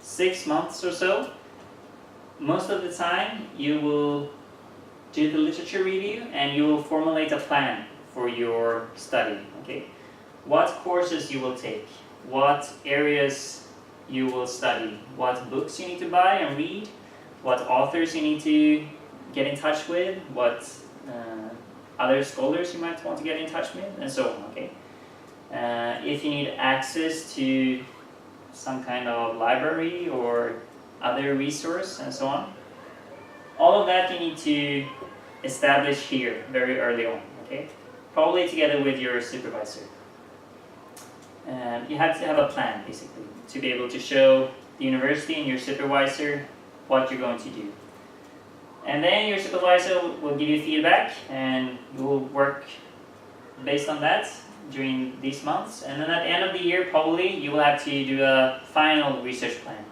6 months or so, most of the time you will do the literature review and you will formulate a plan for your study. Okay, what courses you will take, what areas you will study, what books you need to buy and read, what authors you need to get in touch with, what other scholars you might want to get in touch with, and so on. Okay, if you need access to some kind of library or other resource and so on, all of that you need to establish here very early on. Okay, probably together with your supervisor. You have to have a plan, basically, to be able to show the university and your supervisor what you're going to do. And then your supervisor will give you feedback, and you will work based on that during these months. And then at the end of the year, probably, you will have to do a final research plan,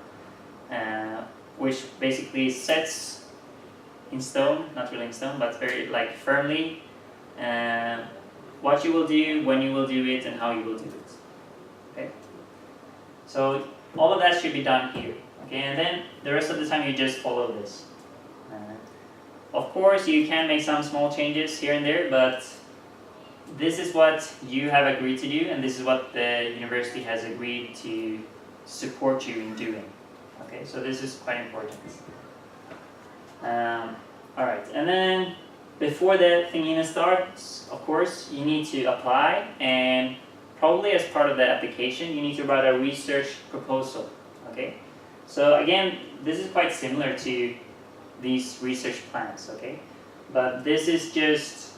which basically sets in stone, not really in stone, but very firmly, what you will do, when you will do it, and how you will do it. Okay, so all of that should be done here. Okay, and then the rest of the time you just follow this. Of course, you can make some small changes here and there, but this is what you have agreed to do, and this is what the university has agreed to support you in doing. Okay, so this is quite important. All right, and then before the thing even starts, of course, you need to apply, and probably as part of the application, you need to write a research proposal. Okay, so again, this is quite similar to these research plans. Okay, but this is just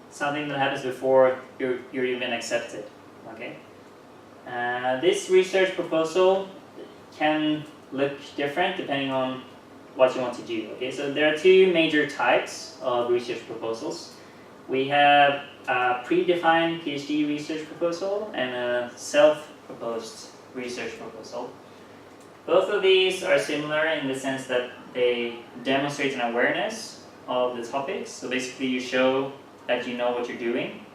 something that happens before you're even accepted. Okay, this research proposal can look different depending on what you want to do. Okay, so there are two major types of research proposals. We have a predefined PhD research proposal and a self-proposed research proposal. Both of these are similar in the sense that they demonstrate an awareness of the topics. So basically you show that you know what you're doing.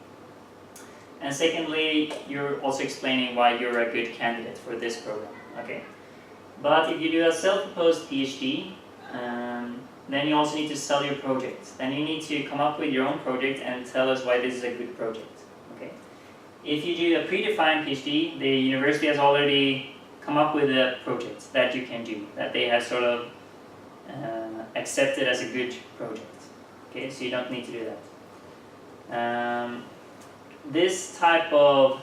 And secondly, you're also explaining why you're a good candidate for this program. Okay, but if you do a self-proposed PhD, then you also need to sell your project. Then you need to come up with your own project and tell us why this is a good project. Okay. If you do a predefined PhD, the university has already come up with a project that you can do, that they have sort of accepted as a good project. Okay, so you don't need to do that. This type of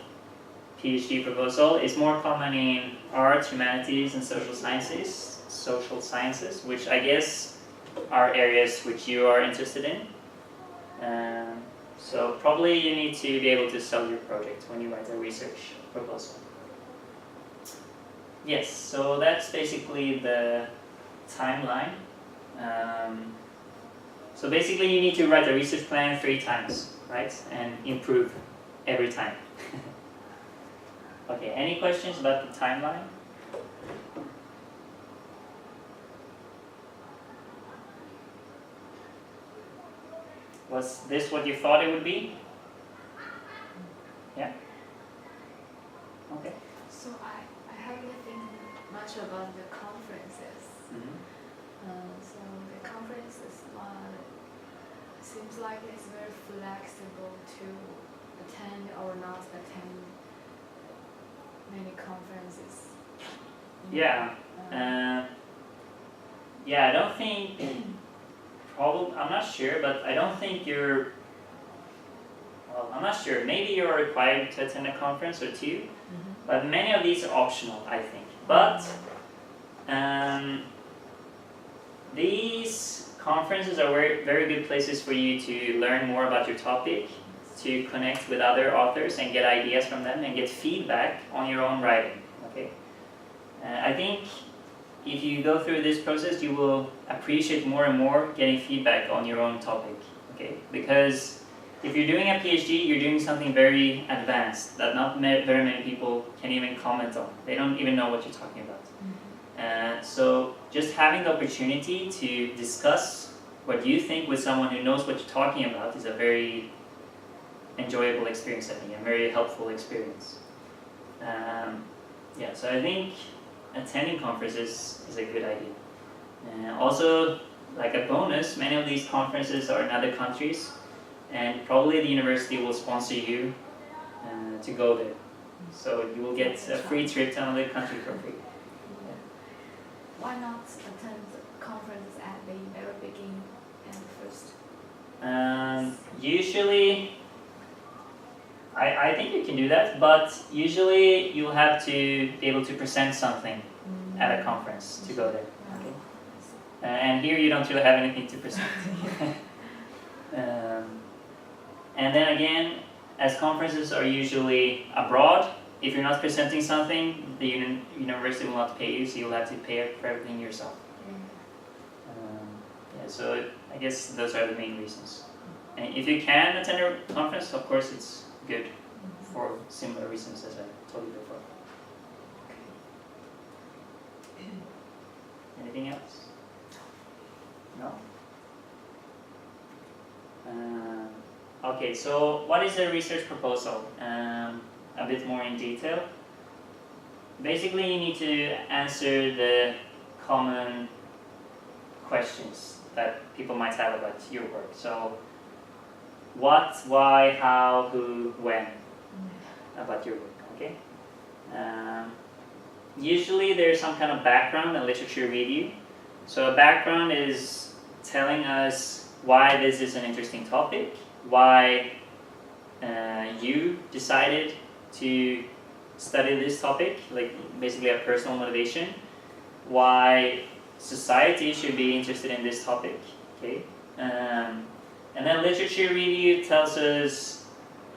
PhD proposal is more common in arts, humanities, and social sciences, which I guess are areas which you are interested in. So probably you need to be able to sell your project when you write a research proposal. Yes, so that's basically the timeline. So basically you need to write a research plan 3 times, right? And improve every time. Okay, any questions about the timeline? Was this what you thought it would be? Yeah? Okay. So I haven't think much about the conferences. So the conferences seems like it's very flexible to attend or not attend many conferences. Yeah. Yeah, I don't think, I'm not sure, but I don't think I'm not sure. Maybe you're required to attend a conference or 2, but many of these are optional, I think. But these conferences are very, very good places for you to learn more about your topic, to connect with other authors and get ideas from them and get feedback on your own writing. Okay, I think if you go through this process, you will appreciate more and more getting feedback on your own topic. Okay, because if you're doing a PhD, you're doing something very advanced that not very many people can even comment on. They don't even know what you're talking about. So just having the opportunity to discuss what you think with someone who knows what you're talking about is a very enjoyable experience, I think, a very helpful experience. Yeah, so I think attending conferences is a good idea. Also, like a bonus, many of these conferences are in other countries, and probably the university will sponsor you to go there. So you will get a free trip to another country for free. Why not attend conferences at the very beginning and first? Usually, I think you can do that, but usually you'll have to be able to present something at a conference to go there. Okay? And here you don't really have anything to present. And then again, as conferences are usually abroad, if you're not presenting something, the university will not pay you, so you'll have to pay for everything yourself. Yeah, so I guess those are the main reasons. And if you can attend a conference, of course it's good for similar reasons as I told you before. Anything else? No? Okay, so what is a research proposal? A bit more in detail. Basically, you need to answer the common questions that people might have about your work. So, what, why, how, who, when about your work, okay? Usually there's some kind of background and literature review. So a background is telling us why this is an interesting topic, why you decided to study this topic, like basically a personal motivation, why society should be interested in this topic, okay? And then literature review tells us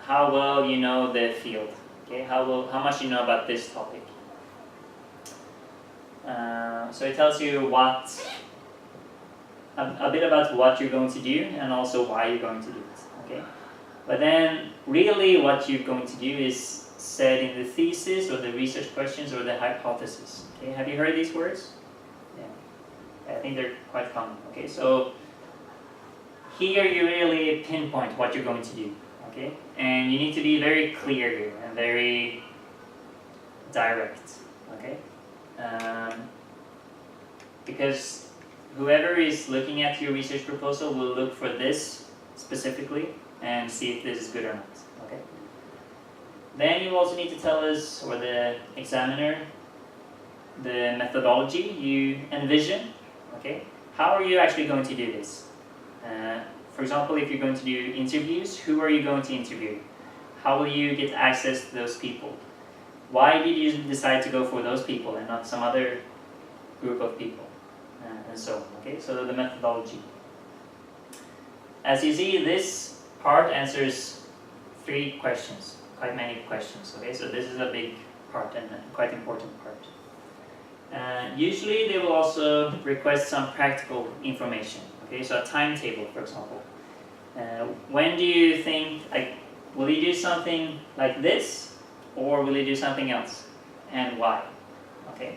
how well you know the field, okay? How much you know about this topic. So it tells you a bit about what you're going to do and also why you're going to do it, okay? But then really what you're going to do is said in the thesis or the research questions or the hypothesis, okay? Have you heard these words? Yeah, I think they're quite common, okay? So here you really pinpoint what you're going to do, okay? And you need to be very clear here and very direct, okay? Because whoever is looking at your research proposal will look for this specifically and see if this is good or not, okay? Then you also need to tell us, or the examiner, the methodology you envision, okay? How are you actually going to do this? For example, if you're going to do interviews, who are you going to interview? How will you get access to those people? Why did you decide to go for those people and not some other group of people? And so on, okay? So the methodology. As you see, this part answers 3 questions, quite many questions, okay? So this is a big part and a quite important part. Usually they will also request some practical information, okay? So a timetable, for example. When do you think, like, will you do something like this, or will you do something else, and why? Okay,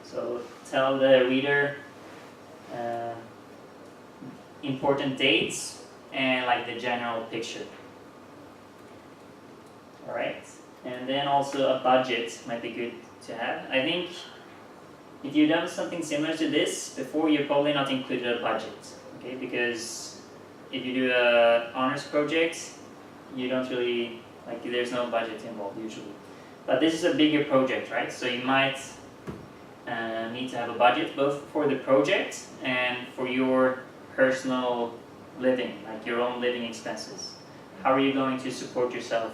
so tell the reader important dates and like the general picture. All right, and then also a budget might be good to have. I think if you've done something similar to this before, you're probably not included a budget, okay? Because if you do a honors project, you don't really, like, there's no budget involved usually. But this is a bigger project, right? So you might need to have a budget both for the project and for your personal living, like your own living expenses. How are you going to support yourself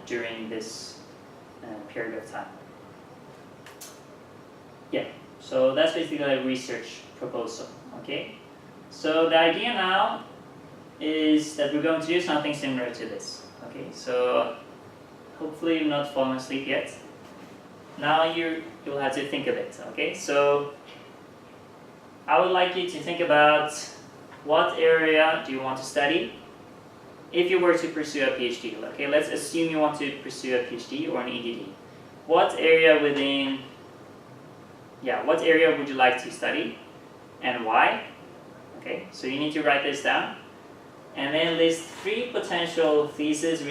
during this period of time? Yeah, so that's basically a research proposal, okay? So the idea now is that we're going to do something similar to this, okay? So hopefully you've not fallen asleep yet. Now you'll have to think of it, okay? So I would like you to think about what area do you want to study if you were to pursue a PhD, okay? Let's assume you want to pursue a PhD or an EDD. What area would you like to study and why? Okay, so you need to write this down. And then list 3 potential thesis,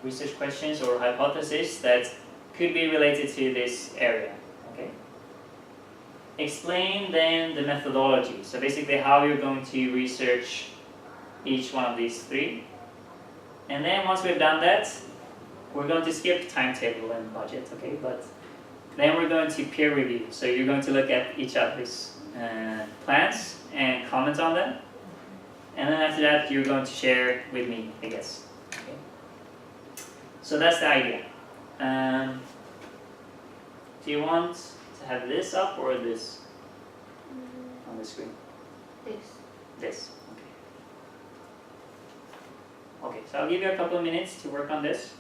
research questions or hypotheses that could be related to this area. Okay. Explain then the methodology. So basically how you're going to research each one of these three. And then once we've done that, we're going to skip timetable and budget, okay? But then we're going to peer review. So you're going to look at each other's plans and comment on them. And then after that, you're going to share with me, I guess. Okay. So that's the idea. Do you want to have this up or this on the screen? This. This. Okay. Okay, so I'll give you a couple of minutes to work on this.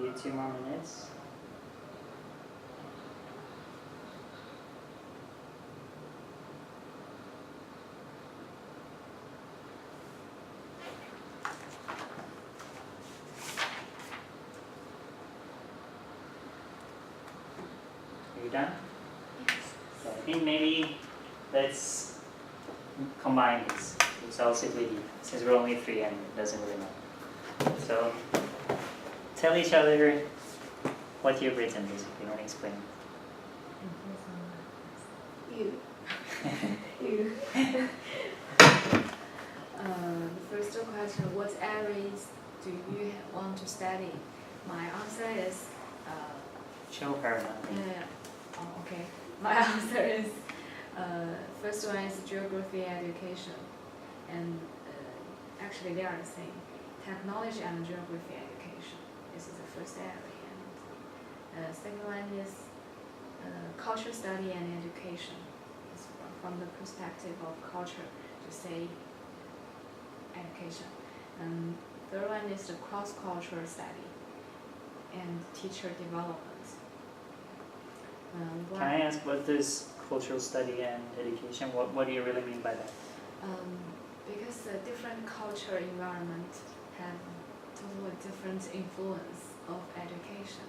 do 2 more minutes. Are you done? Yes. So I think maybe let's combine these. So I'll sit with you, since we're only 3 and it doesn't really matter. So tell each other what you've written, basically, and explain. You. You. The first question, what areas do you want to study? My answer is, Show her nothing. okay. My answer is, first one is geography education, and actually they are the same. Technology and geography education. This is the first area, and second one is culture study and education. It's from the perspective of culture to say education. And third one is the cross-cultural study and teacher development. Can I ask, what does cultural study and education, what do you really mean by that? Because the different culture environment have totally different influence of education.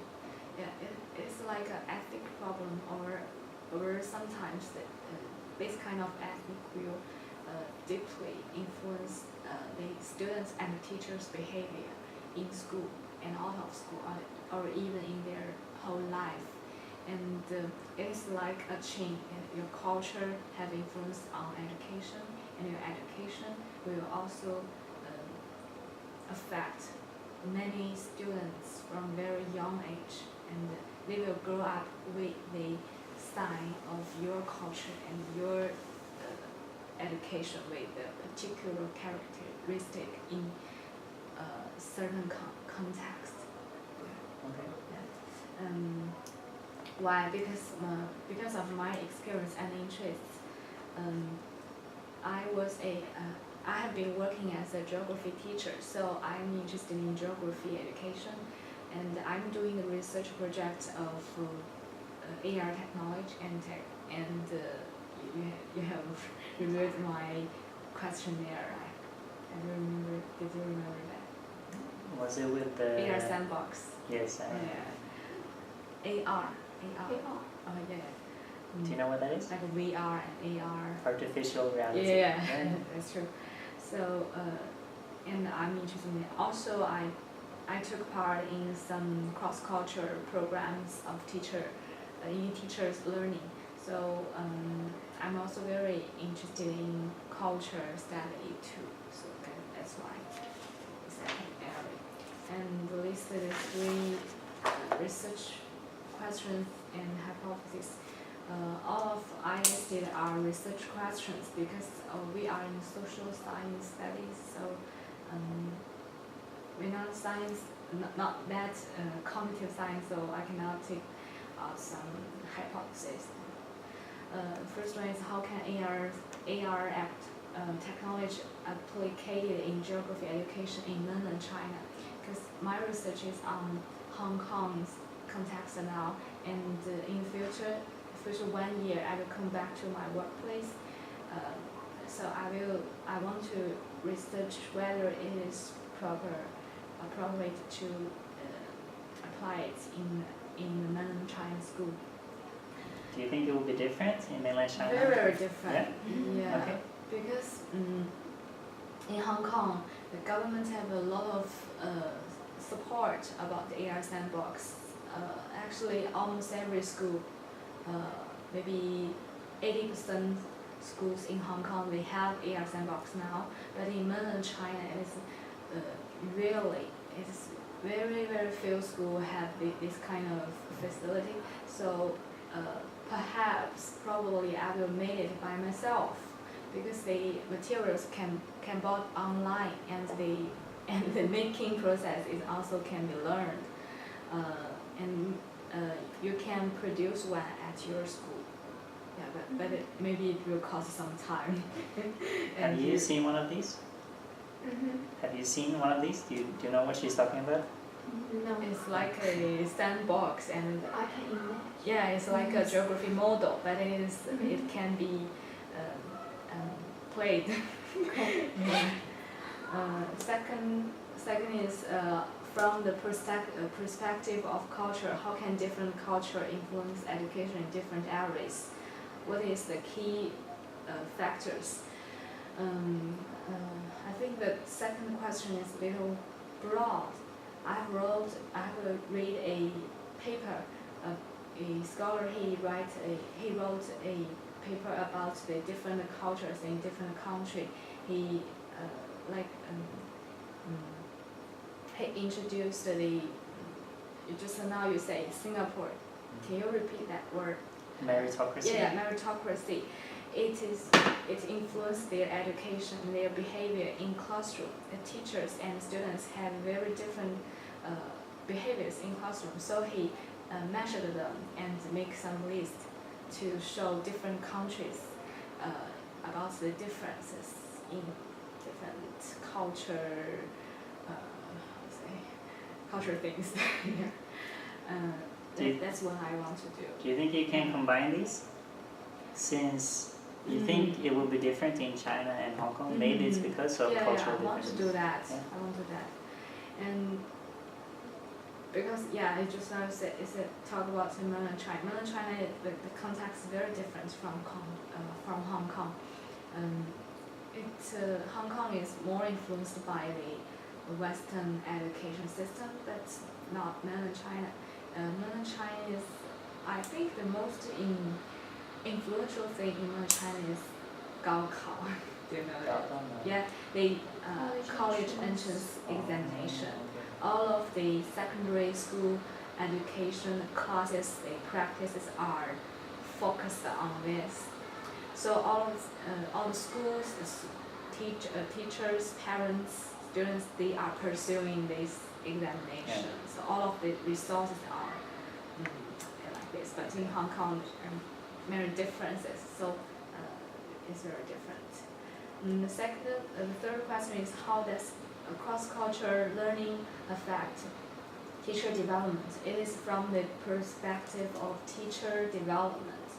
Yeah, it's like an ethnic problem, or sometimes this kind of ethnic will deeply influence the students and the teachers' behavior in school and out of school, or even in their whole life. And it's like a chain. Your culture have influence on education, and your education will also affect many students from very young age, and they will grow up with the sign of your culture and your education with a particular characteristic in a certain context. Okay. Yeah. Why? Because of my experience and interests, I have been working as a geography teacher, so I'm interested in geography education, and I'm doing a research project of AR technology and you have reviewed my questionnaire. I don't remember. Did you remember that? Was it with the AR sandbox? Yes. AR. Oh yeah. Do you know what that is? Like VR and AR. Artificial reality. Yeah, that's true. So, and I'm interested in it. Also, I took part in some cross-cultural programs of teachers learning. So, I'm also very interested in culture study too. So that's why it's an area. And listed 3 research questions and hypotheses. All of I listed are research questions because we are in social science studies, so we're not science, not that cognitive science, so I cannot take some hypotheses. First one is, how can AR technology applied in geography education in mainland China? Because my research is on Hong Kong's context now, and in future 1 year I will come back to my workplace. So I want to research whether it is appropriate to apply it in the mainland China school. Do you think it will be different in mainland China? Very different. Yeah. Okay. Because in Hong Kong, the government have a lot of support about the AR sandbox. Actually, almost every school, maybe 80% schools in Hong Kong, they have AR sandbox now. But in mainland China, it's very, very few schools have this kind of facility. So probably I will make it by myself, because the materials can bought online, and the making process is also can be learned, and you can produce one at your school. Yeah, but maybe it will cost some time. Have you seen one of these? Mm-hmm. Have you seen one of these? Do you know what she's talking about? No. It's like a sandbox, and I can imagine. yeah, it's like a geography model, but it can be played. Yeah. Second is from the perspective of culture. How can different culture influence education in different areas? What is the key factors? I think the second question is a little broad. I have read a paper. A scholar he wrote a paper about the different cultures in different country. He he introduced the just now you say Singapore. Can you repeat that word? Meritocracy. Yeah, meritocracy. It influenced their education, their behavior in classroom. The teachers and students have very different behaviors in classroom. So he measured them and make some list to show different countries about the differences in different culture things. That's what I want to do. Do you think you can combine these? Since you think it will be different in China and Hong Kong, maybe it's because of cultural differences. I want to do that. Yeah. I want to do that. And because I just now said talk about mainland China. Mainland China, the context is very different from Hong Kong. Hong Kong is more influenced by the Western education system. That's not mainland China. Mainland China is, I think, the most influential thing in mainland China is Gaokao. Do you know that? Yeah, the college entrance examination. All of the secondary school education classes, the practices are focused on this. So all the schools, teachers, parents, students, they are pursuing this examination. So all of the resources are like this. But in Hong Kong, many differences. So it's very different. The third question is, how does cross-cultural learning affect teacher development? It is from the perspective of teacher development,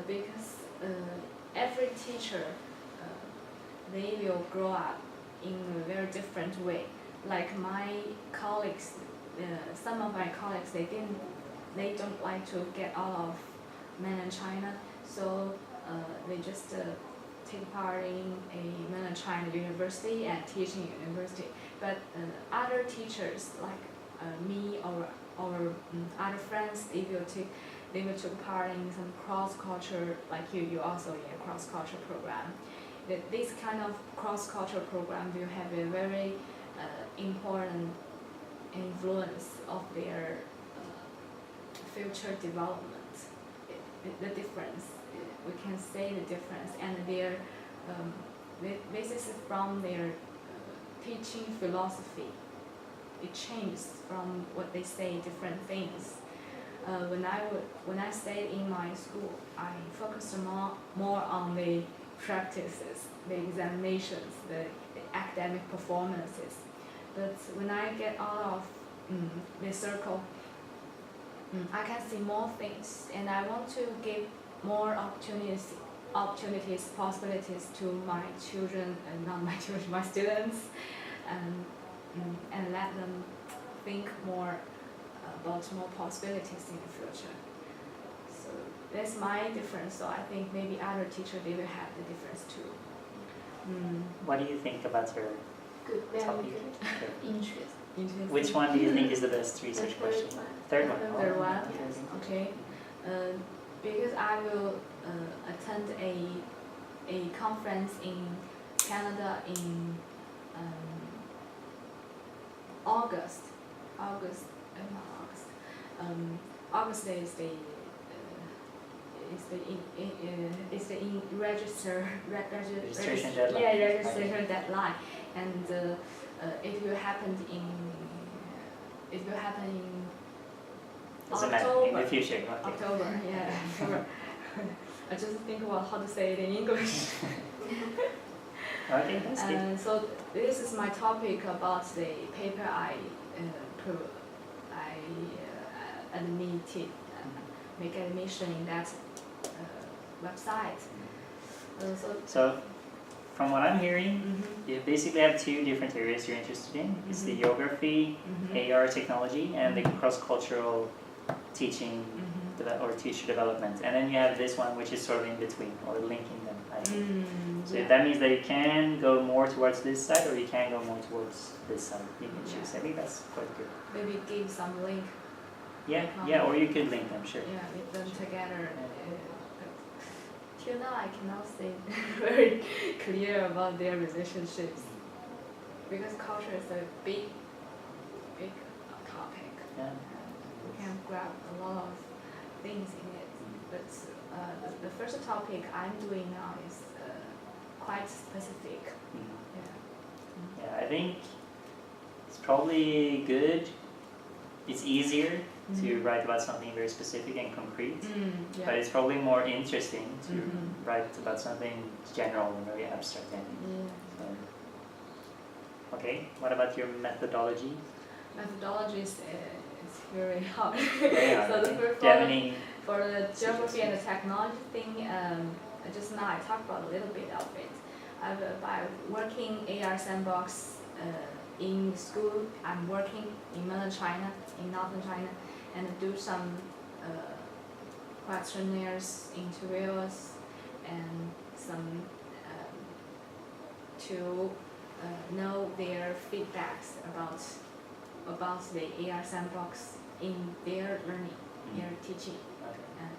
because every teacher they will grow up in a very different way. Like my colleagues, some of my colleagues they don't like to get out of mainland China, so they just take part in a mainland China university and teaching university. But other teachers like me or other friends, they will take part in some cross-culture, like you also in a cross-culture program. This kind of cross-culture program will have a very important influence of their future development. The difference, we can say the difference, and their this is from their teaching philosophy. It changes from what they say, different things. When I stayed in my school, I focused more on the practices, the examinations, the academic performances. But when I get out of the circle, I can see more things, and I want to give more opportunities, possibilities to my children, and not my children, my students, and let them think more about more possibilities in the future. So that's my difference. So I think maybe other teachers, they will have the difference too. What do you think about her Good, very topic? good. Okay. Interesting. Which one do you think is the best research The third question? one. Third one. Third one. Yes. Okay. Because I will attend a conference in Canada in August. August is the Registration deadline. Yeah, registration deadline, and it will happen in Doesn't matter, in October. the future. Okay. October, yeah. October. I just think about how to say it in English. Okay, that's good. So this is my topic about the paper I I admitted, make admission in that website. So, from what I'm hearing, Mhm. you basically have two different areas you're interested in. It's the geography, Mhm. AR technology, and the cross-cultural teaching Mhm. or teacher development. And then you have this one, which is sort of in between, or linking them, I think. So Yeah. that means that you can go more towards this side, or you can go more towards this side. You can choose. I think that's quite good. Maybe give some link. Yeah, or you could link them, sure. Yeah, with them together. Till now, I cannot say very clear about their relationships because culture is a big topic. Yeah. We can grab a lot of things in it. But the first topic I'm doing now is quite specific. Yeah, I think it's probably good. It's easier to write about something very specific and concrete, but it's probably more interesting to write about something general and very abstract. So, okay, what about your methodology? Methodology is very hard. Yeah, So for the geography and the technology thing, just now I talked about a little bit of it. By working AR sandbox in school, I'm working in mainland China, in northern China, and do some questionnaires, interviews, and some to know their feedbacks about the AR sandbox in their learning, their teaching, and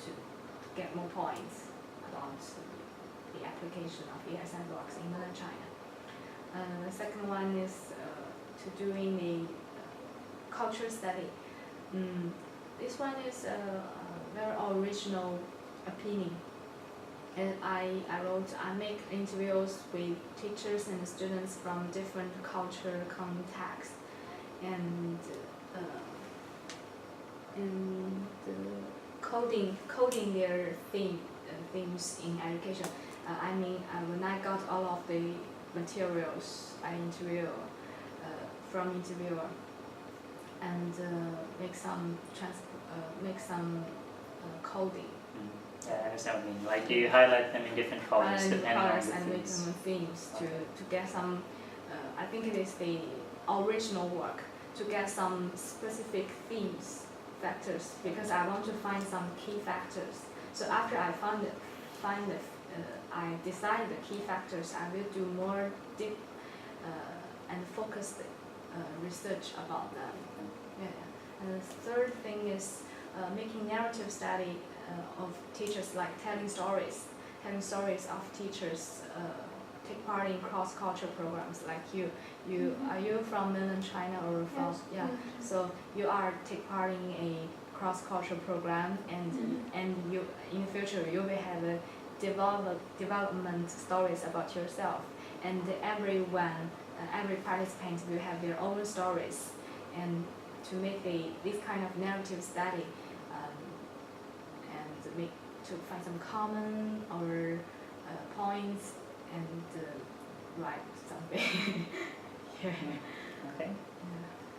to get more points about the application of AR sandbox in mainland China. The second one is to doing the culture study. This one is a very original opinion. And I make interviews with teachers and students from different culture contexts, and coding their themes in education. When I got all of the materials I interview from interviewer, and make some coding. Yeah, I understand what you mean. Like you highlight them in different colors depending on the and make themes. them themes to get some. I think it is the original work to get some specific themes factors, because I want to find some key factors. So after I I decide the key factors, I will do more deep and focused research about them. Yeah. And the third thing is making narrative study of teachers, like telling stories of teachers take part in cross-cultural programs. Like are you from mainland China or from? Yes. Yeah. So you are take part in a cross-cultural program, and you in the future you will have a development stories about yourself, and every participant will have their own stories, and to make this kind of narrative study, and to find some common or points and write something. Yeah. Okay. Yeah.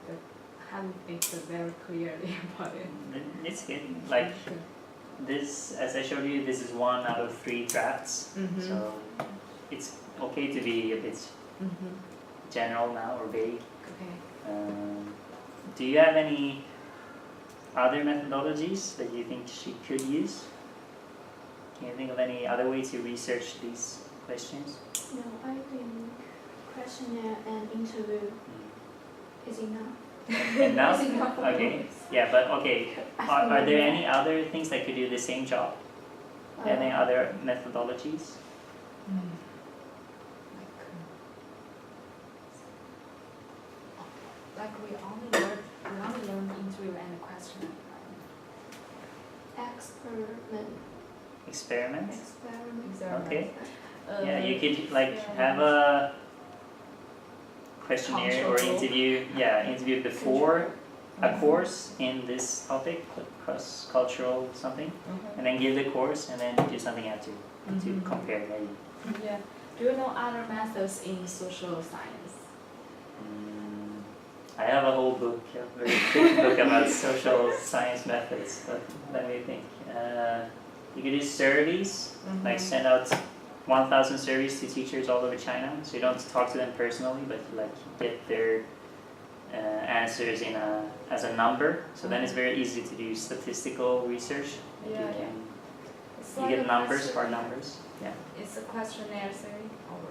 But I haven't think very clearly about it. It's good. Like this, as I showed you, this is 1 out of 3 drafts. So it's okay to be a bit general now or vague. Okay. Do you have any other methodologies that you think she could use? Can you think of any other way to research these questions? No, I think questionnaire and interview is enough. Enough? Is enough for Okay. me. Yeah, but okay. Are there any other things that could do the same job? Any other methodologies? Like we only learn interview and question. Experiment. Experiment? Okay. Yeah, you could like have a questionnaire or interview. Yeah, interview before a course in this topic, cross-cultural something, and then give the course, and then do something after to compare maybe. Yeah. Do you know other methods in social science? I have a whole book, a very thick book about social science methods, but let me think. You could do surveys, like send out 1,000 surveys to teachers all over China, so you don't talk to them personally, but you like get their answers in as a number, so then it's very easy to do statistical research. Like Yeah, you can, It's you like get a numbers, question- hard numbers. Yeah. It's a questionnaire thing, or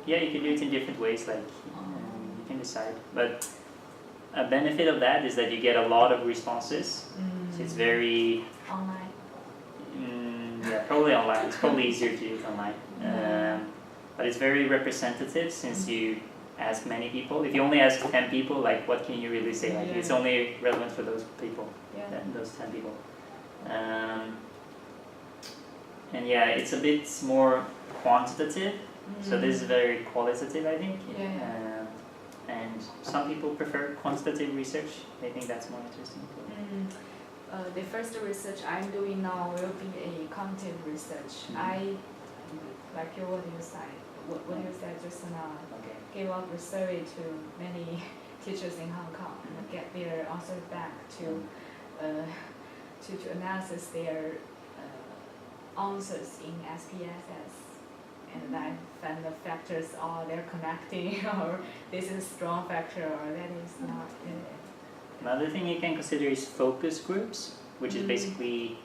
Yeah, you can do it in different ways, like you can decide. But a benefit of that is that you get a lot of responses. So it's very, online. yeah, probably online. It's probably easier to do it online. But it's very representative since you ask many people. If you only ask 10 people, like what can you really say? Like it's only relevant for those people, those 10 people. And yeah, it's a bit more quantitative. So this is very qualitative, I think. And some people prefer quantitative research. They think that's more interesting. The first research I'm doing now will be a quantitative research. I like what you said. What you said just now. Okay. Give out a survey to many teachers in Hong Kong and get their answer back to analyze their answers in SPSS. And then find the factors are they're connecting or this is a strong factor or that is not. Another thing you can consider is focus groups, which is basically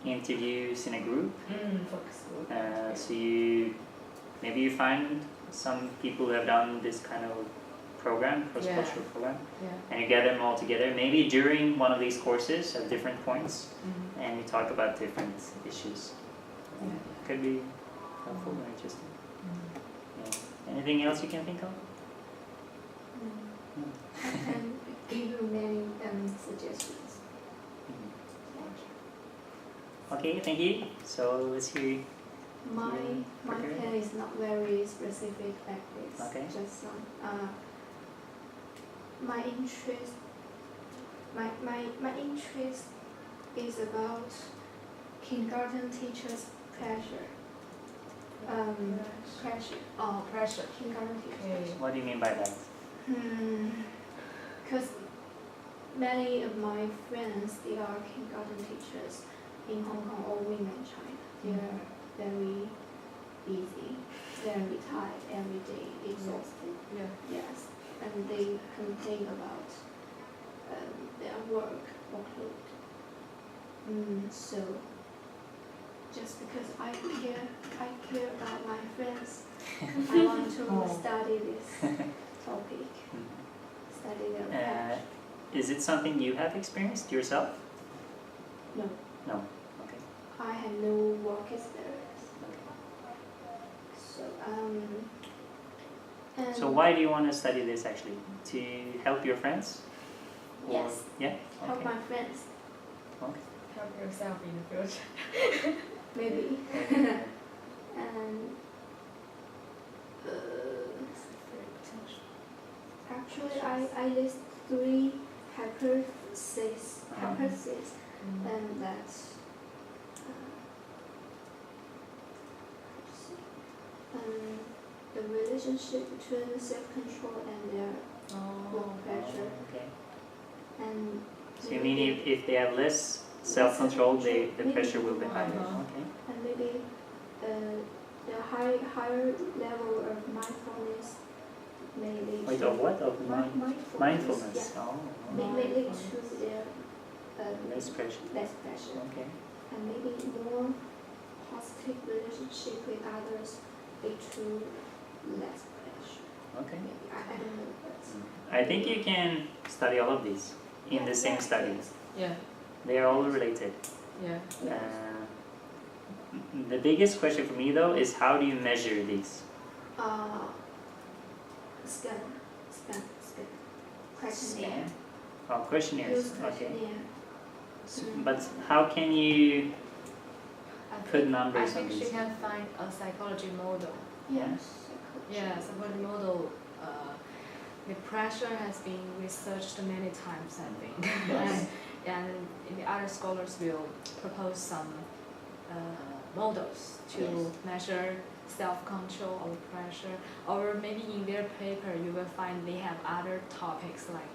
interviews in a group. Focus group. So maybe you find some people who have done this kind of program, cross-cultural program, and you gather them all together, maybe during one of these courses at different points, and you talk about different issues. Could be helpful or interesting. Yeah. Anything else you can think of? I can give you many suggestions. Okay, thank you. So let's hear. My plan is not very specific like this. Okay. Just some my interest. My interest is about kindergarten teachers' pressure. Pressure. Oh, pressure. Kindergarten teachers. What do you mean by that? Because many of my friends, they are kindergarten teachers in Hong Kong or mainland China. They are very busy, very tired every day, exhausted. Yes, and they complain about their workload. So just because I care about my friends, I want to study this topic, study their passion. Is it something you have experienced yourself? No. No. Okay. I have no work experience. So and So why do you want to study this actually? To help your friends? Or, yes. Yeah. Help Okay. my friends, Help yourself in the future. maybe. And actually, I list 3 hypotheses, and that's the relationship between self-control and their work pressure. Okay. And So you mean if they have less self-control, the pressure will be higher? Okay. and maybe the higher level of mindfulness may lead Wait, to of what? Of mindfulness? Yeah. Oh. May lead to their Less pressure. less pressure, Okay. and maybe more positive relationship with others lead to less pressure. Okay. Maybe I don't know, but I think you can study all of these in the same study. Yeah. They are all related. Yeah. The biggest question for me though is how do you measure these? scan questionnaire. Oh, questionnaires. Use Okay. questionnaire. But how can you put numbers I think on she these? can find a psychology model. Yes. Yeah, psychology model. The pressure has been researched many times, I think. Yes. and the other scholars will propose some models to measure self-control or pressure, or maybe in their paper you will find they have other topics like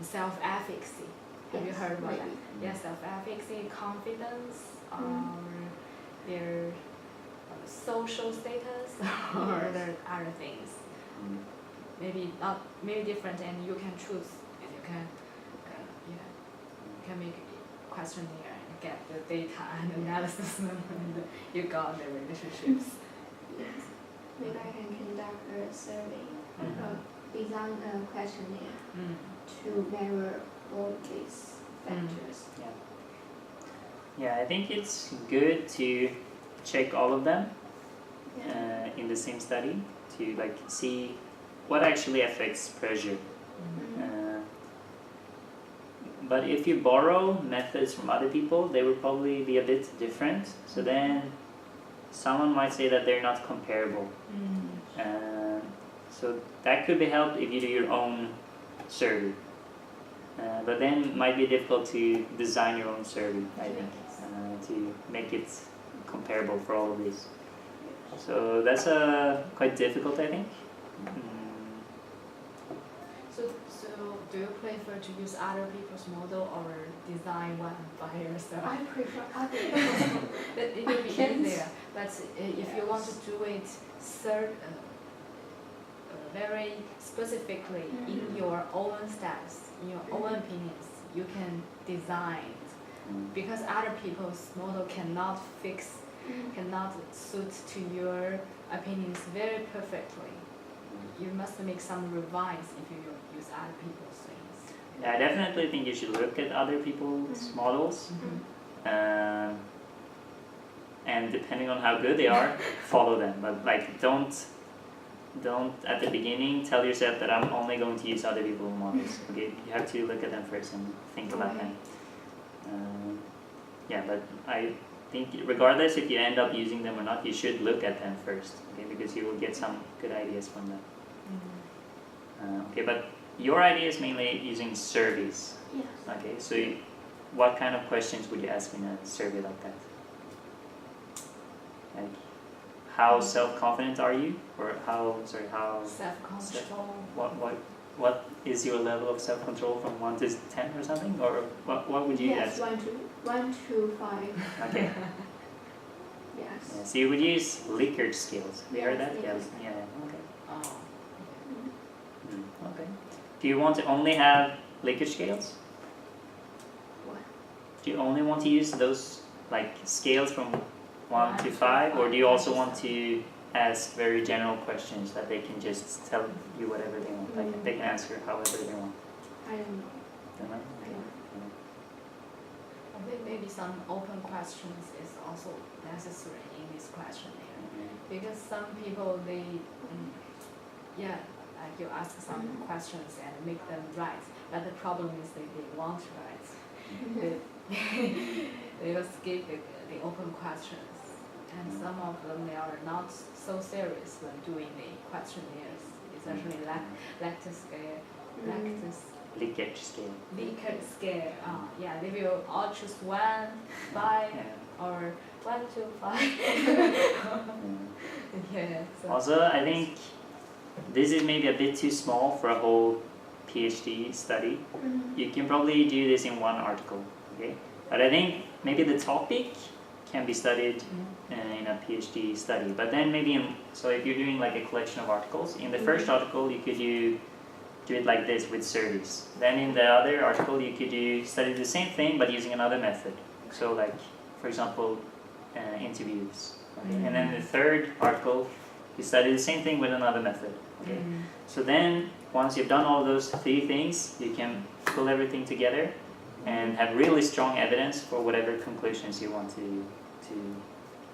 self-efficacy. Have you Yes, heard about that? maybe. Yeah, self-efficacy, confidence, or their social status, or other things. Maybe different, and you can choose, and you can make a questionnaire and get the data and analysis, and you got the relationships. Yes. Maybe I can conduct a survey, Mhm. design a questionnaire to measure all these factors. Yeah, I think it's good to check all of them Yeah. in the same study to like see what actually affects pressure. But if you borrow methods from other people, they will probably be a bit different. So then someone might say that they're not comparable. So that could be helped if you do your own survey. But then it might be difficult to design your own survey, I think, to make it comparable for all of these. So that's quite difficult, I think. So do you prefer to use other people's model or design one by yourself? I prefer other. It will be easier, but if you want to do it very specifically in your own styles, in your own opinions, you can design it. Because other people's model cannot suit to your opinions very perfectly. You must make some revise if you use other people's things. Yeah, I definitely think you should look at other people's models. And depending on how good they are, follow them. But like, don't at the beginning tell yourself that I'm only going to use other people's models. Okay, you have to look at them first and think about them. Yeah, but I think regardless if you end up using them or not, you should look at them first. Okay, because you will get some good ideas from them. Okay, but your idea is mainly using surveys. Yes. Okay, so what kind of questions would you ask in a survey like that? Like, how self-confident are you, or how Self-control. what is your level of self-control from 1 to 10 or something, or what would you Yes, ask? 1 to 5. Okay. Yes. Yeah, so you would use Likert scales. Have you heard that? Yes, Yeah. Likert. Yeah. Okay. Oh. Okay. Do you want to only have Likert scales? What? Do you only want to use those like scales from 1 to 5, or do you 5, also want to ask very general questions that they can just tell you whatever they want? Like they can answer however they want. I don't know. Don't know? I don't know. I think maybe some open questions is also necessary in this questionnaire. Because some people, they, like you ask some questions and make them right, but the problem is they won't write. They will skip the open questions, and some of them they are not so serious when doing the questionnaires, especially Likert scale. Likert scale. Likert scale. Yeah, they will all choose 1, 5, or 1 to 5. Yeah. So. Also, I think this is maybe a bit too small for a whole PhD study. You can probably do this in one article, okay? But I think maybe the topic can be studied in a PhD study. But then maybe so if you're doing like a collection of articles, in the first article you could do it like this with surveys. Then in the other article you could study the same thing but using another method. So like, for example, interviews. Okay? And then the third article you study the same thing with another method. Okay? So then once you've done all those 3 things, you can pull everything together and have really strong evidence for whatever conclusions you want to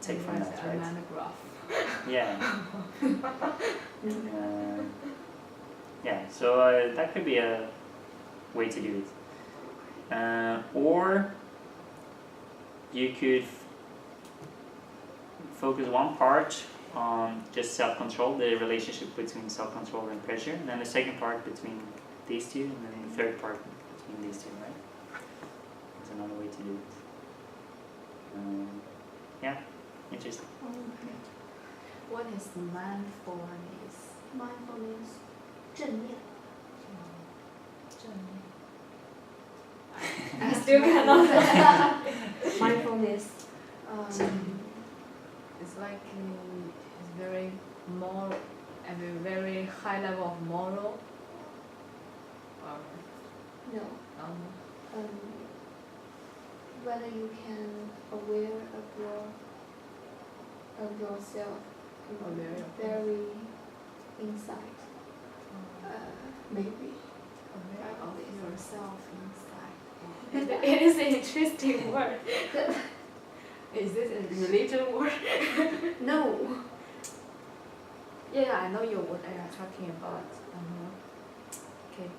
take from that, right? Yeah. Yeah, so that could be a way to do it. Or you could focus one part on just self-control, the relationship between self-control and pressure, and then the second part between these two, and then the third part between these two, right? That's another way to do it. Yeah, interesting. Okay. What is mindfulness? Mindfulness 正念 I still cannot. mindfulness It's like it's very moral, and a very high level of moral. Or no whether you can aware of yourself Aware of very inside maybe aware of yourself inside. It is an interesting word. Is this a religion word? no Yeah, I know what I am talking about. Okay,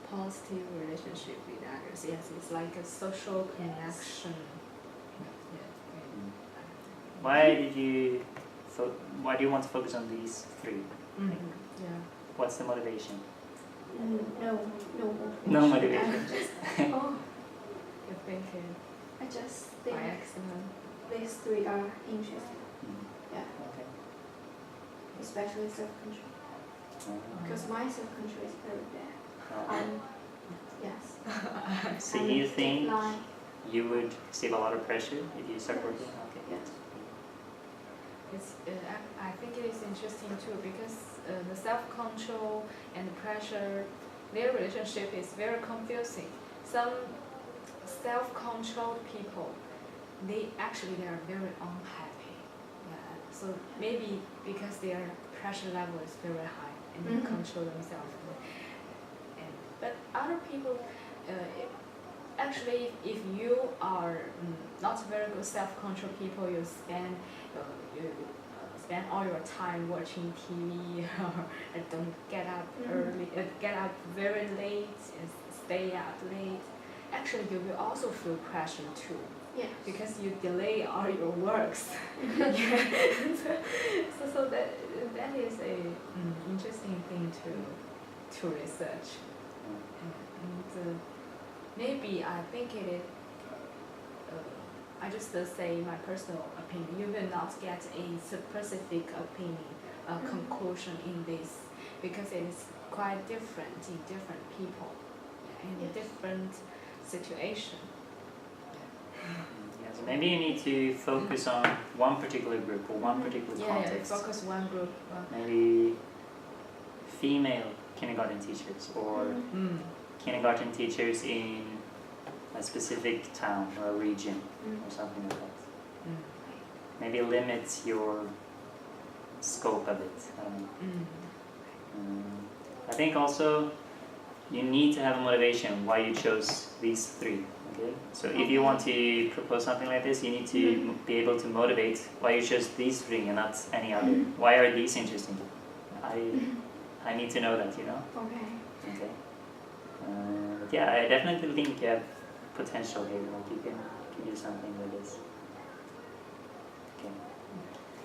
positive relationship with others. Yes, it's like a social connection. Why do you want to focus on these three? Yeah. What's the motivation? no motivation. I just, You think I just by think accident. these three are interesting yeah Okay. especially self-control because my self-control is very bad yes So you think like you would receive a lot of pressure if you start working? Okay. yes I think it is interesting too because the self-control and the pressure, their relationship is very confusing. Some self-controlled people, they are very unhappy. Yeah. So maybe because their pressure level is very high and they control themselves. But other people, actually, if you are not very good self-control people, you spend all your time watching TV or don't get up early, get up very late and stay up late. Actually, you will also feel pressure too. yes Because you delay all your works. so that is a interesting thing to research. And maybe I think it is. I just say my personal opinion. You will not get a specific opinion, conclusion in this because it is quite different in different people, in different situation. Yeah, so maybe you need to focus on one particular group or one particular context. Yeah, focus one group. Maybe female kindergarten teachers or kindergarten teachers in a specific town or a region or something like that. Maybe limit your scope a bit. I don't know. I think also you need to have a motivation why you chose these three. Okay, so if you want to propose something like this, you need to be able to motivate why you chose these three and not any other. Why are these interesting? I need to know that, you know. okay But yeah, I definitely think you have potential here. Like you can do something with this. Okay.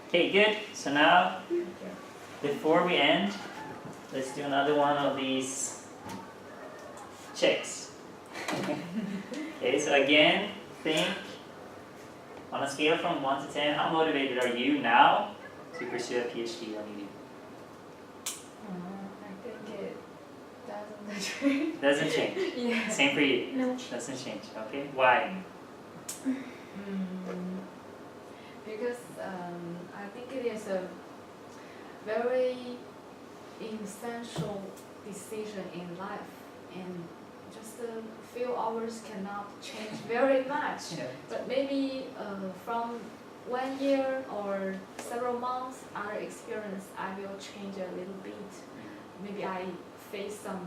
Okay, good. So now, before we end, let's do another one of these checks. Okay, so again, think on a scale from 1 to 10, how motivated are you now to pursue a PhD on YouTube? I think it doesn't change. Doesn't change. Yeah. Same for you. no Doesn't change. Okay, why? Because I think it is a very essential decision in life, and just a few hours cannot change very much. Yeah. But maybe from 1 year or several months, our experience, I will change a little bit. Maybe I face some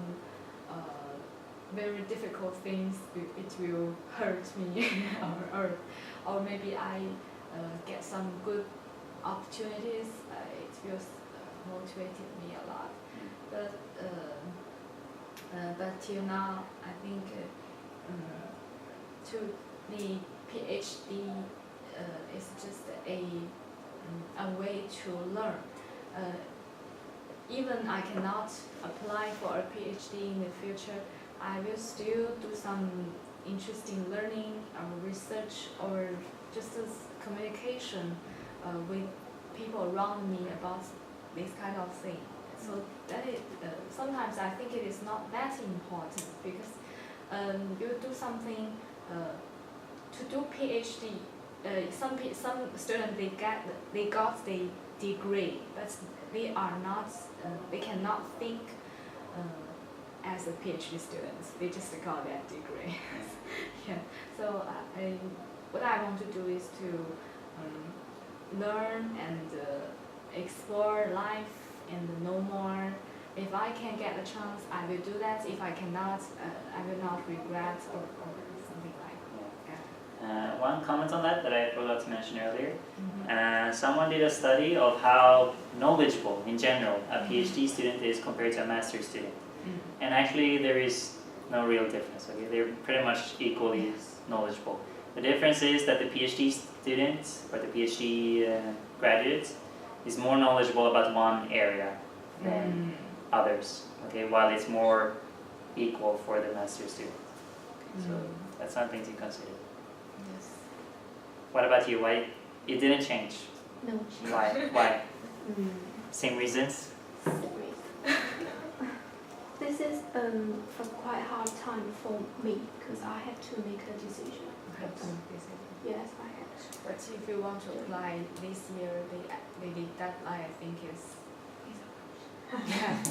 very difficult things, it will hurt me, or maybe I get some good opportunities, it will motivate me a lot. But till now, I think to the PhD is just a way to learn. Even I cannot apply for a PhD in the future, I will still do some interesting learning or research or just as communication with people around me about this kind of thing. So that is, sometimes I think it is not that important because you do something to do PhD. Some students they got the degree, but they are not they cannot think as a PhD students. They just got that degree. Yeah. So what I want to do is to learn and explore life and know more. If I can get a chance, I will do that. If I cannot, I will not regret or something like that. One comment on that I forgot to mention earlier. Mm-hmm. Someone did a study of how knowledgeable, in general, a PhD student is compared to a master's student. Mm-hmm. And actually, there is no real difference. Okay, they're pretty much equally knowledgeable. The difference is that the PhD student or the PhD graduate is more knowledgeable about one area than others. Okay, while it's more equal for the master's student. Okay, so that's something to consider. Yes. What about you? Why it didn't change? No. Why? Why? Same reasons? This is a quite hard time for me because I have to make a decision. Yes, I have to. But if you want to apply this year, the deadline I think is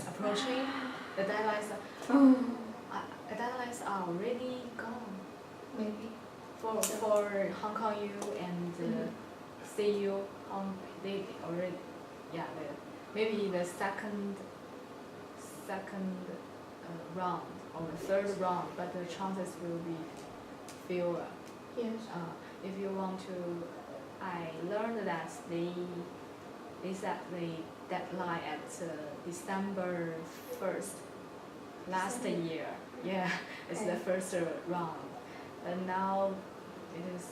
approaching. The deadlines are already gone. Maybe. For Hong Kong U and CU, they already maybe the second round or the third round, but the chances will be fewer. Yes. If you want to, I learned that they set the deadline at December 1st last year. Yeah, it's the first round. And now it is,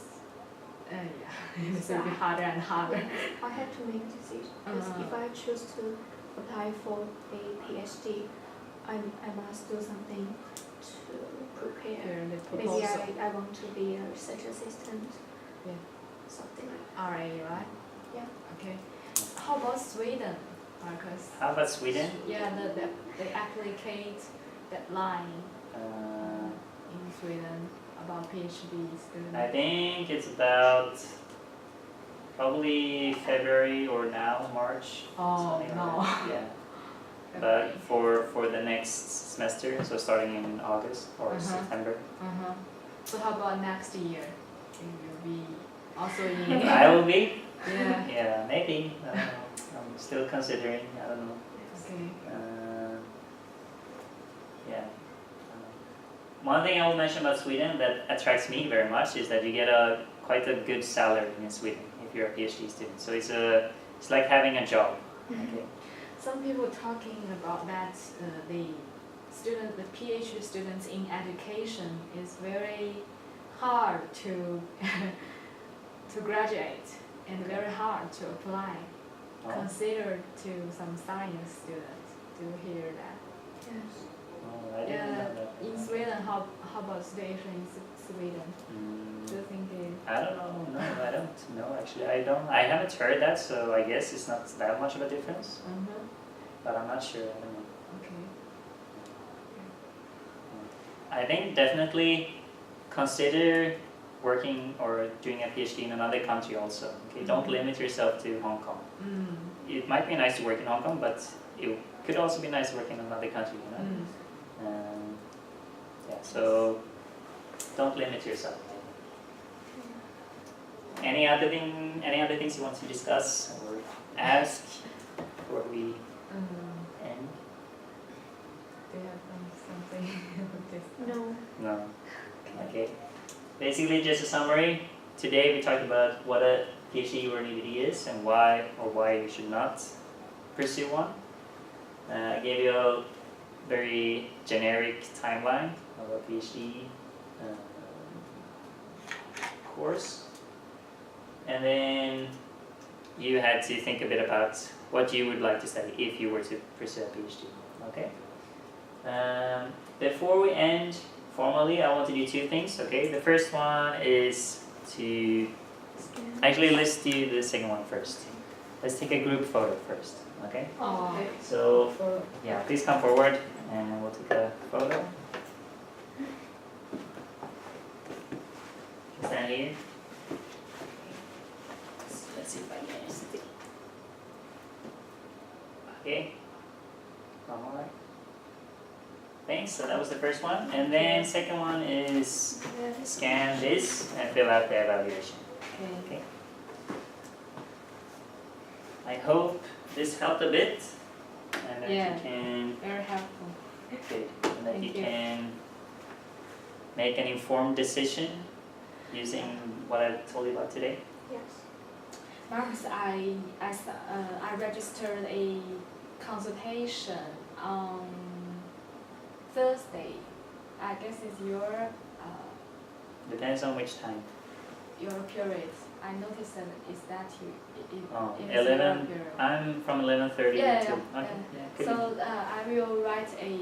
it will be harder and harder. I have to make a decision because if I choose to apply for a PhD, I must do something to prepare. The Maybe proposal. I want to be a research assistant. Yeah. Something like RA, right? Yeah. Okay. How about Sweden, Marcus? How about Sweden? Yeah, the applicate deadline in Sweden about PhD students. I think it's about probably February or now March. Oh something no. like that. Yeah. But for the next semester, so starting in August or September. So how about next year? You will be also in. I will be. Yeah. Yeah, maybe. I don't know. I'm still considering. I don't know. Okay. Yeah. One thing I will mention about Sweden that attracts me very much is that you get quite a good salary in Sweden if you're a PhD student. So it's like having a job. Okay. Some people talking about that the PhD students in education is very hard to to graduate and very hard to apply. Oh. Considered to some science students. Do you hear that? yes. Oh, I didn't know that. In Sweden, how about situation in Sweden? Do you think they? I don't know. No, I don't know. Actually, I don't. I haven't heard that, so I guess it's not that much of a difference. But I'm not sure. I don't know. Okay. I think definitely consider working or doing a PhD in another country also. Okay, don't limit yourself to Hong Kong. It might be nice to work in Hong Kong, but it could also be nice to work in another country. You know. Yeah. So don't limit yourself. Any other things you want to discuss or ask before we end? Do you have something with this? No. No. Okay. Basically, just a summary. Today we talked about what a PhD or an EVD is and why you should not pursue one. I gave you a very generic timeline of a PhD course. And then you had to think a bit about what you would like to study if you were to pursue a PhD. Okay? Before we end formally, I want to do two things. Okay? The first one is to actually let's do the second one first. let's take a group photo first, okay? Oh. Okay. So, For yeah, please come forward and we'll take a photo. Stand here. Let's see if I can see. Okay. Alright. Thanks, so that was the first one. And then second one is scan this and fill out the evaluation. okay. Okay. I hope this helped a bit and that Yeah. you can Very helpful. good, and that Thank you you. can make an informed decision using what I told you about today. Yes. Marcus, I registered a consultation on Thursday. I guess it's your Depends on which time. period. I noticed that is that you Oh, it is 11. your period. I'm from 11:30 Yeah, to. yeah, Okay. Yeah. Could So I will write a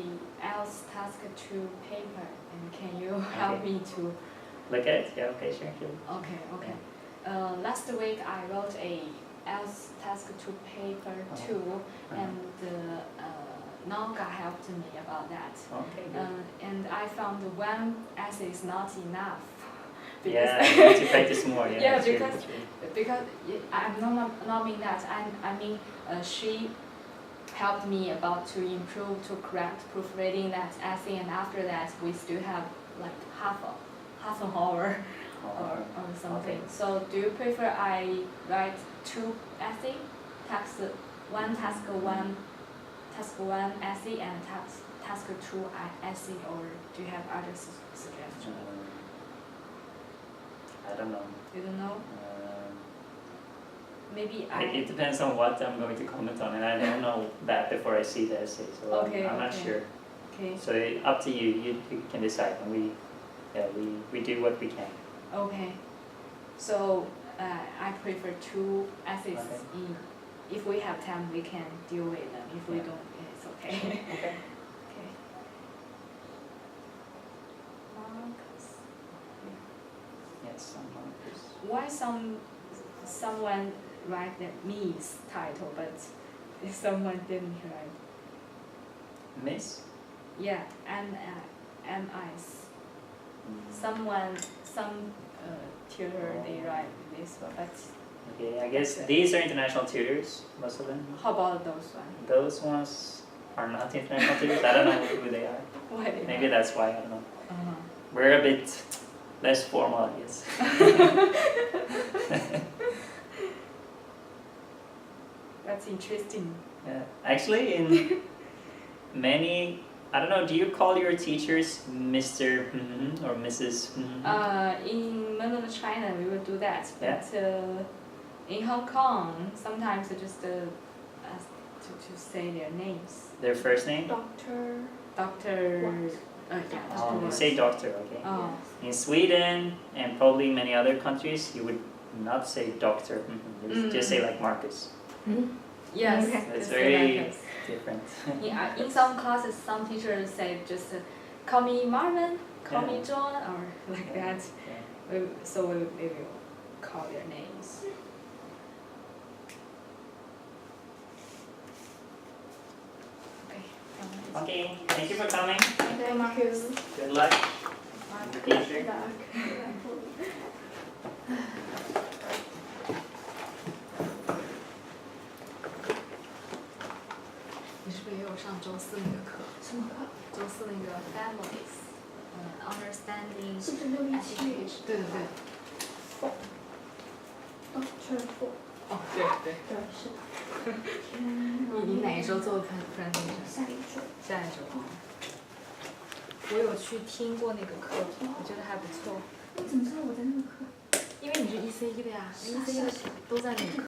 else task 2 paper, and can you help Okay. me to? look at it. Yeah. Okay. Sure. Sure. Okay, okay. Last week I wrote a else task 2 paper too, and Nonga helped me about that. Okay. Good. And I found one essay is not enough. Yeah. You need to practice more. Yeah. Yeah, true, because- true. Because I'm not mean that. I mean she helped me about to improve to correct proofreading that essay, and after that we still have like half an hour or something. Okay. So do you prefer I write 2 essay, task 1 essay and task 2 essay, or do you have other suggestions? I don't know. You don't know? Maybe It depends on what I'm going to comment on, and I don't know that before I see the essay, so Okay, I'm not okay. sure. Okay. So up to you. You can decide, and we do what we can. Okay. So I prefer 2 essays. Okay. If we have time, we can deal with them. If we Yeah. don't, it's okay. Okay. Okay. Marcus. Yes, I'm Marcus. Why someone write the Miss title, but someone didn't write? Miss. Yeah, M.I.S. Some tutor they write this one, but Okay, I guess Okay. these are international tutors, most of them. how about those one? Those ones are not international tutors. I don't know who they are. Why they Maybe that's why, I don't know. Uh-huh. We're a bit less formal, I guess. That's interesting. Yeah. Actually, in many, I don't know, do you call your teachers Mr. or Mrs.? In mainland China, we will do that, Yeah. but in Hong Kong, sometimes they just ask to say their names. Their first name? Doctor. Doctor. What? Yeah, Oh, Dr. you What. say doctor, okay. Oh. In Sweden and probably many other countries, you would not say doctor. You just say like Marcus. Yes. Okay. It's just very like this. different. In some classes, some teachers say just call me Marvin, call me Yeah. John, or like that. Yeah. So we will call their names. Okay. Okay, thank you for coming. Thank you. Good luck. Good Teacher. luck. 你是不是也有上周4那个课？什么课？周4那个 families，understanding 是不是617？ education。对对对。 Doctor Four。哦，对对。对，是的。你哪一周做 presentation？下一周。下一周。我有去听过那个课，我觉得还不错。你怎么知道我在那个课？因为你是 EC1的呀，EC1的都在那个课。